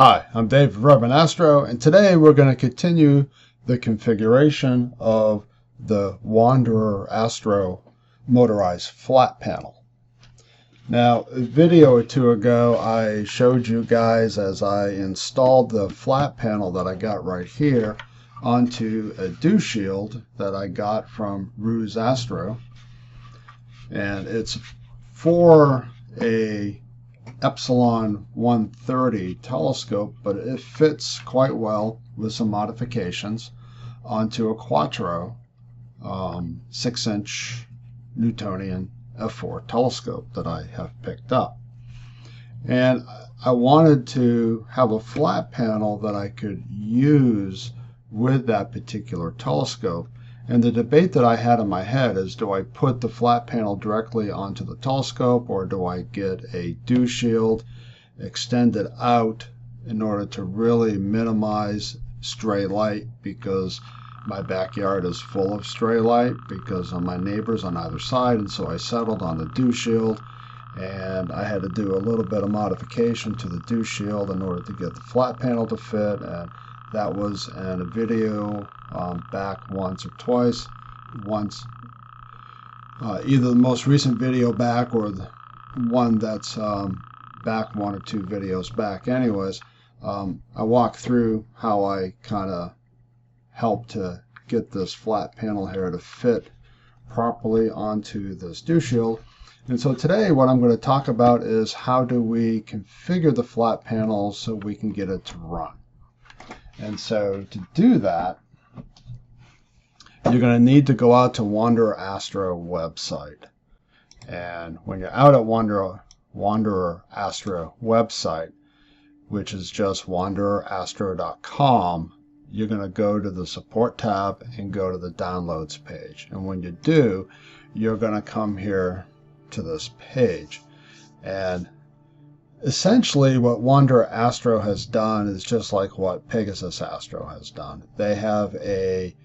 Hi, I'm Dave Wanderer Astro, and today we're going to continue the configuration of the Wanderer Astro motorized flat panel. Now, a video or two ago, I showed you guys as I installed the flat panel that I got right here onto a dew shield that I got from Wanderer Astro, and it's for a Epsilon 130 telescope, but it fits quite well with some modifications onto a Quattro 6-inch Newtonian f4 telescope that I have picked up. And I wanted to have a flat panel that I could use with that particular telescope. And the debate that I had in my head is, do I put the flat panel directly onto the telescope, or do I get a dew shield, extend it out in order to really minimize stray light, because my backyard is full of stray light because of my neighbors on either side. And so I settled on the dew shield, and I had to do a little bit of modification to the dew shield in order to get the flat panel to fit. And that was in a video back once or twice. Once, either the most recent video back or the one that's back one or two videos back. Anyways, I walked through how I kind of helped to get this flat panel here to fit properly onto this dew shield. And so today what I'm going to talk about is how do we configure the flat panel so we can get it to run. And so to do that, you're going to need to go out to Wanderer Astro website. And when you're out at Wanderer Astro website, which is just wandererastro.com, you're going to go to the support tab and go to the downloads page. And when you do, you're going to come here to this page. And essentially what Wanderer Astro has done is just like what Pegasus Astro has done. They have a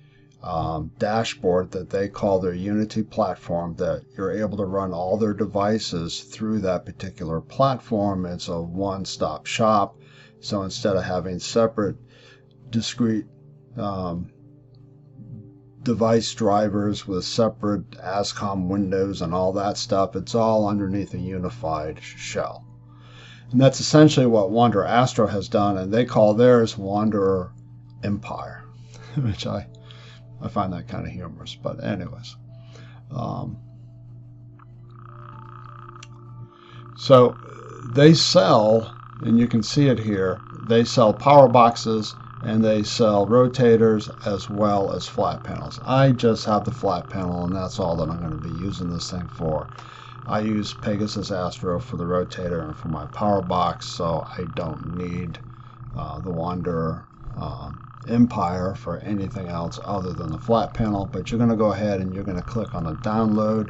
dashboard that they call their Unity platform, that you're able to run all their devices through that particular platform. It's a one-stop shop. So instead of having separate discrete device drivers with separate ASCOM windows and all that stuff, it's all underneath a unified shell. And that's essentially what Wanderer Astro has done, and they call theirs Wanderer Empire, which I find that kind of humorous. But anyways, so they sell, and you can see it here, they sell power boxes and they sell rotators as well as flat panels. I just have the flat panel, and that's all that I'm going to be using this thing for. I use Pegasus Astro for the rotator and for my power box, so I don't need the Wanderer Empire for anything else other than the flat panel. But you're going to go ahead and you're going to click on the download.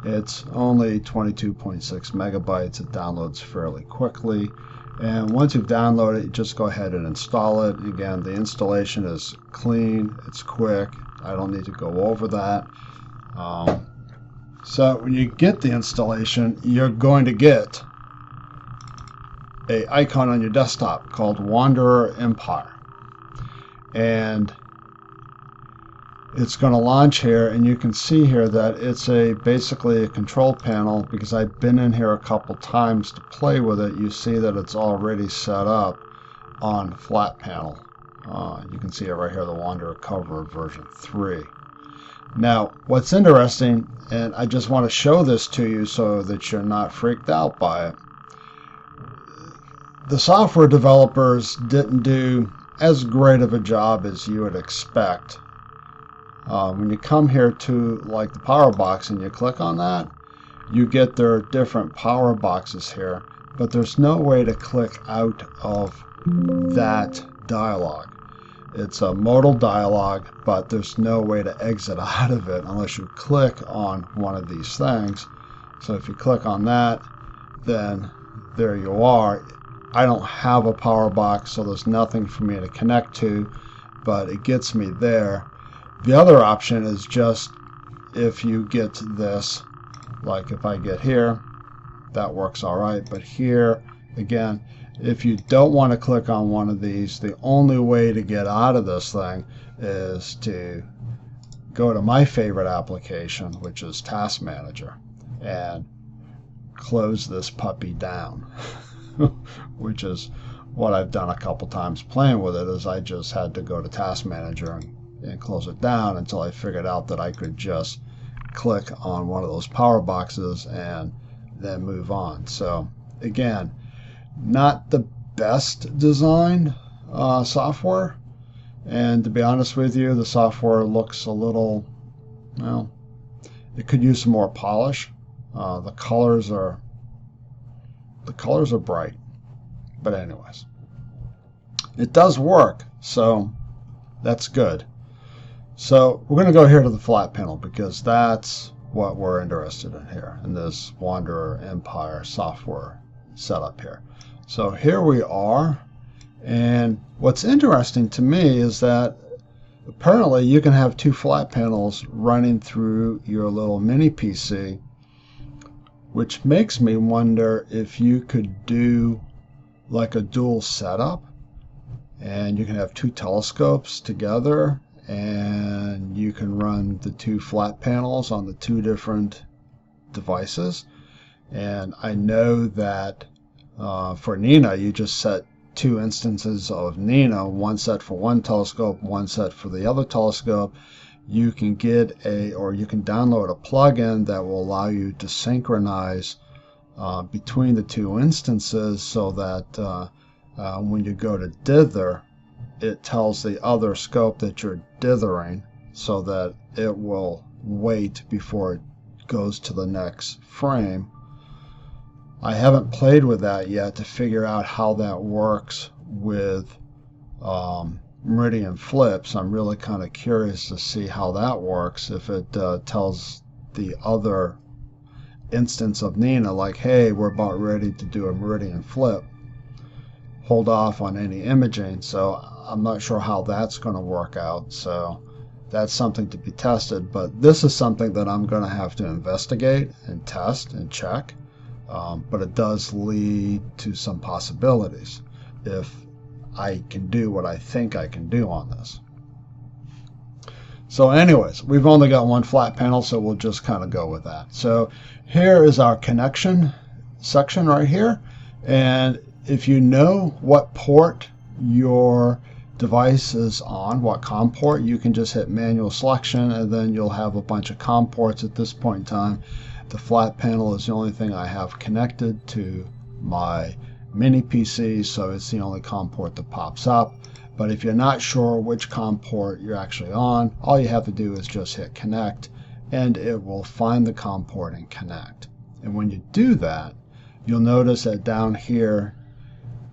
It's only 22.6 megabytes. It downloads fairly quickly. And once you've downloaded it, you just go ahead and install it. Again, the installation is clean, it's quick. I don't need to go over that. So when you get the installation, you're going to get an icon on your desktop called Wanderer Empire. And it's going to launch here, and you can see here that it's basically a control panel. Because I've been in here a couple times to play with it, you see that it's already set up on flat panel. You can see it right here, the Wanderer cover version 3. Now, what's interesting, and I just want to show this to you so that you're not freaked out by it, the software developers didn't do as great of a job as you would expect. When you come here to like the power box and you click on that, you get their different power boxes here, but there's no way to click out of that dialog. It's a modal dialog, but there's no way to exit out of it unless you click on one of these things. So if you click on that, then there you are. I don't have a power box, so there's nothing for me to connect to, but it gets me there. The other option is just if you get this, like if I get here, that works all right. But here, again, if you don't want to click on one of these, the only way to get out of this thing is to go to my favorite application, which is Task Manager, and close this puppy down, which is what I've done a couple times playing with it. Is I just had to go to Task Manager and close it down until I figured out that I could just click on one of those power boxes and then move on. So again, not the best designed software, and to be honest with you, the software looks a little, well, it could use some more polish. The colors are bright, but anyways, it does work, so that's good. So we're going to go here to the flat panel because that's what we're interested in here in this Wanderer Empire software setup here. So here we are, and what's interesting to me is that apparently you can have two flat panels running through your little mini PC, which makes me wonder if you could do like a dual setup, and you can have two telescopes together, and you can run the two flat panels on the two different devices. And I know that for Nina, you just set two instances of Nina, one set for one telescope, one set for the other telescope. You can get you can download a plugin that will allow you to synchronize between the two instances, so that when you go to dither, it tells the other scope that you're dithering, so that it will wait before it goes to the next frame. I haven't played with that yet to figure out how that works with meridian flips. I'm really kind of curious to see how that works, if it tells the other instance of Nina, like, hey, we're about ready to do a meridian flip, hold off on any imaging. So I'm not sure how that's going to work out. So that's something to be tested, but this is something that I'm going to have to investigate and test and check. But it does lead to some possibilities if I can do what I think I can do on this. So anyways, we've only got one flat panel, so we'll just kind of go with that. So here is our connection section right here, and if you know what port your device is on, what COM port, you can just hit manual selection, and then you'll have a bunch of COM ports. At this point in time, the flat panel is the only thing I have connected to my mini PC, so it's the only COM port that pops up. But if you're not sure which COM port you're actually on, all you have to do is just hit connect, and it will find the COM port and connect. And when you do that, you'll notice that down here,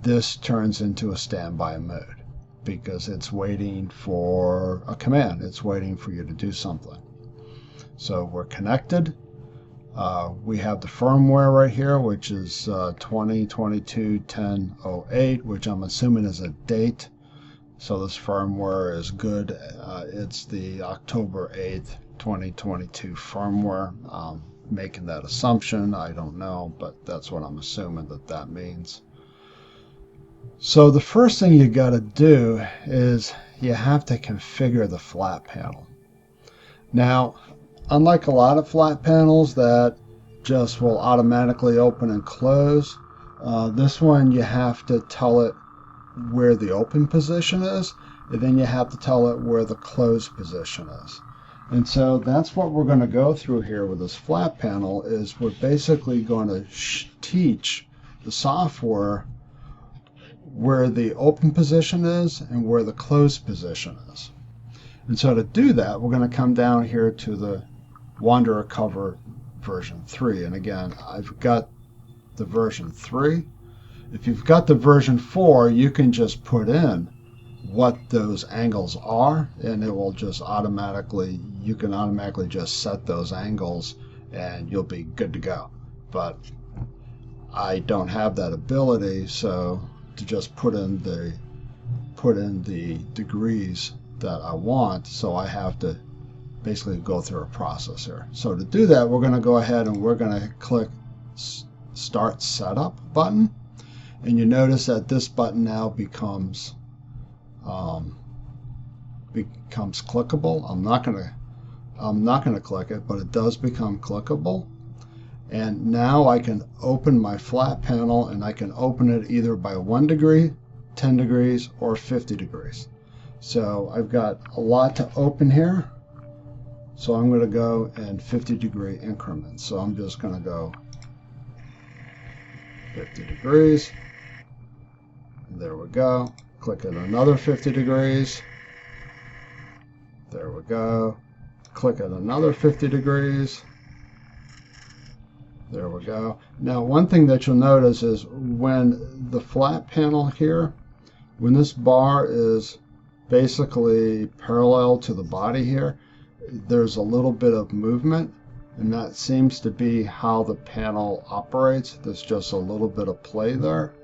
this turns into a standby mode because it's waiting for a command. It's waiting for you to do something. So we're connected. We have the firmware right here, which is 2022-10-08, which I'm assuming is a date. So this firmware is good. It's the October 8th, 2022 firmware. Making that assumption, I don't know, but that's what I'm assuming that means. So the first thing you got to do is you have to configure the flat panel. Now, unlike a lot of flat panels that just will automatically open and close, this one you have to tell it where the open position is, and then you have to tell it where the closed position is. And so that's what we're going to go through here with this flat panel. Is we're basically going to teach the software where the open position is and where the closed position is. And so to do that, we're going to come down here to the Wanderer cover version 3. And again, I've got the version 3. If you've got the version 4, you can just put in what those angles are, and it will just automatically, you can automatically just set those angles and you'll be good to go. But I don't have that ability, so to just put in the degrees that I want, so I have to basically go through a process here. So to do that, we're going to go ahead and we're going to click Start Setup button. And you notice that this button now becomes clickable. I'm not gonna click it, but it does become clickable. And now I can open my flat panel, and I can open it either by 1 degree, 10 degrees, or 50 degrees. So I've got a lot to open here. So I'm going to go in 50-degree increments. So I'm just going to go 50 degrees. And there we go. Click it another 50 degrees. There we go. Click it another 50 degrees. There we go. Now, one thing that you'll notice is when the flat panel here, when this bar is basically parallel to the body here, there's a little bit of movement, and that seems to be how the panel operates. There's just a little bit of play there.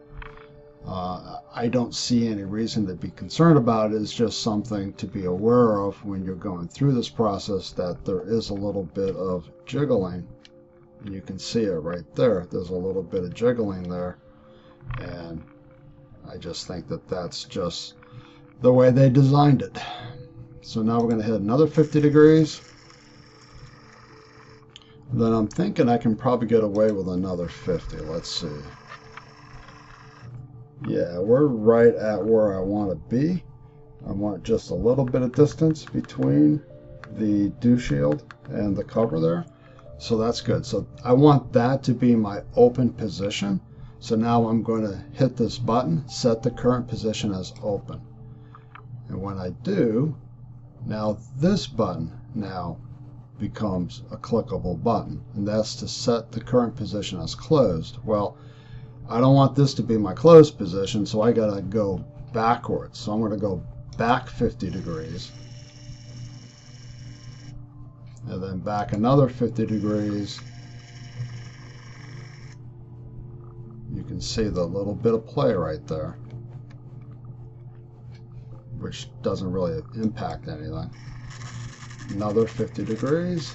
I don't see any reason to be concerned about it. It's just something to be aware of when you're going through this process, that there is a little bit of jiggling. And you can see it right there. There's a little bit of jiggling there. And I just think that that's just the way they designed it. So now we're going to hit another 50 degrees. Then I'm thinking I can probably get away with another 50. Let's see. Yeah, we're right at where I want to be. I want just a little bit of distance between the dew shield and the cover there. So that's good. So I want that to be my open position. So now I'm going to hit this button, set the current position as open. And when I do, now this button now becomes a clickable button. And that's to set the current position as closed. Well, I don't want this to be my closed position, so I got to go backwards. So I'm going to go back 50 degrees. And then back another 50 degrees. You can see the little bit of play right there, which doesn't really impact anything. Another 50 degrees.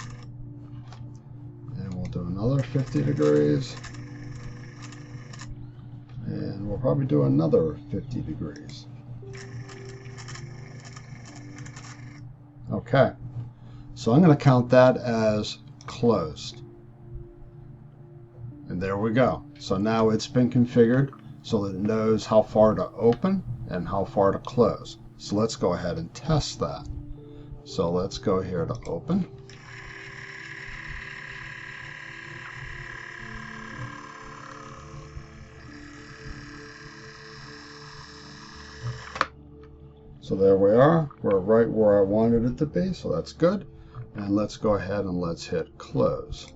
And we'll do another 50 degrees. And we'll probably do another 50 degrees. Okay. So I'm going to count that as closed. And there we go. So now it's been configured so that it knows how far to open and how far to close. So let's go ahead and test that. So let's go here to open. So there we are. We're right where I wanted it to be, so that's good. And let's go ahead and let's hit close.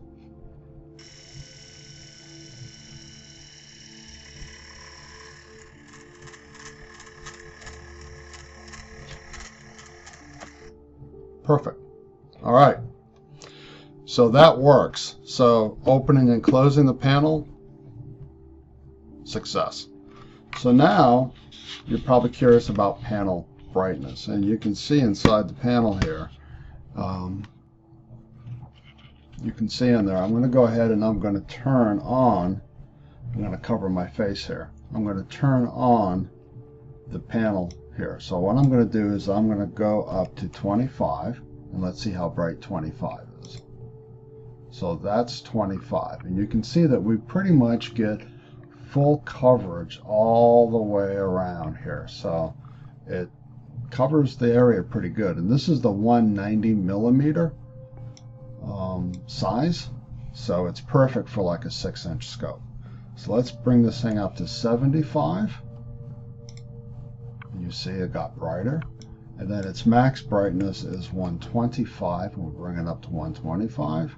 Perfect. All right. So that works. So opening and closing the panel, success. So now you're probably curious about panel brightness, and you can see inside the panel here. You can see in there, I'm going to go ahead and I'm going to turn on, I'm going to cover my face here. I'm going to turn on the panel here. So what I'm going to do is I'm going to go up to 25, and let's see how bright 25 is. So that's 25, and you can see that we pretty much get full coverage all the way around here. So it covers the area pretty good, and this is the 190 millimeter size, so it's perfect for like a 6-inch scope. So let's bring this thing up to 75. You see it got brighter, and then its max brightness is 125, and we'll bring it up to 125.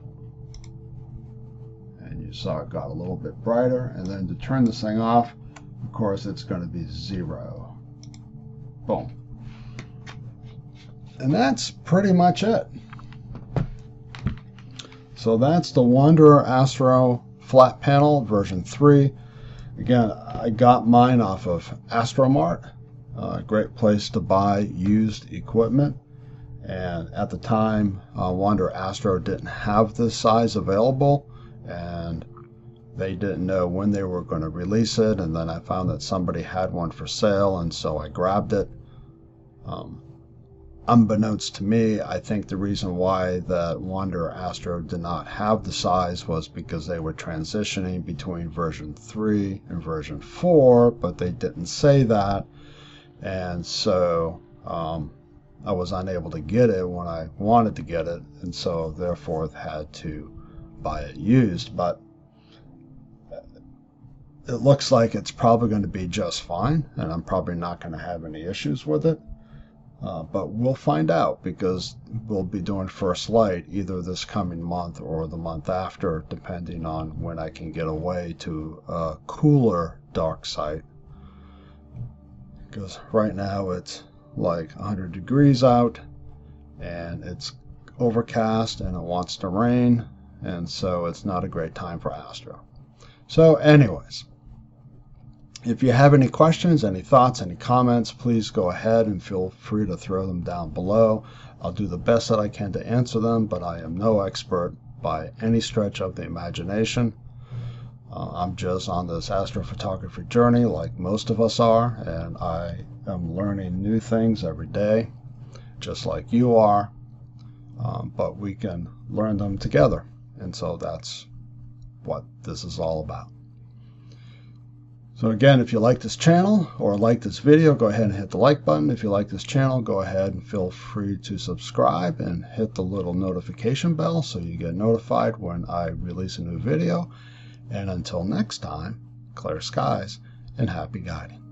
And you saw it got a little bit brighter, and then to turn this thing off, of course, it's going to be 0. Boom. And that's pretty much it. So that's the Wanderer Astro flat panel version 3. Again, I got mine off of Astromart, a great place to buy used equipment. And at the time, Wanderer Astro didn't have this size available, and they didn't know when they were going to release it, and then I found that somebody had one for sale, and so I grabbed it. Unbeknownst to me, I think the reason why that Wanderer Astro did not have the size was because they were transitioning between version 3 and version 4, but they didn't say that, and so I was unable to get it when I wanted to get it, and so therefore had to buy it used. But it looks like it's probably going to be just fine, and I'm probably not going to have any issues with it. But we'll find out, because we'll be doing first light either this coming month or the month after, depending on when I can get away to a cooler dark site. Because right now it's like 100 degrees out, and it's overcast, and it wants to rain, and so it's not a great time for Astro. So anyways, if you have any questions, any thoughts, any comments, please go ahead and feel free to throw them down below. I'll do the best that I can to answer them, but I am no expert by any stretch of the imagination. I'm just on this astrophotography journey like most of us are, and I am learning new things every day, just like you are, but we can learn them together, and so that's what this is all about. So again, if you like this channel or like this video, go ahead and hit the like button. If you like this channel, go ahead and feel free to subscribe and hit the little notification bell so you get notified when I release a new video. And until next time, clear skies and happy guiding.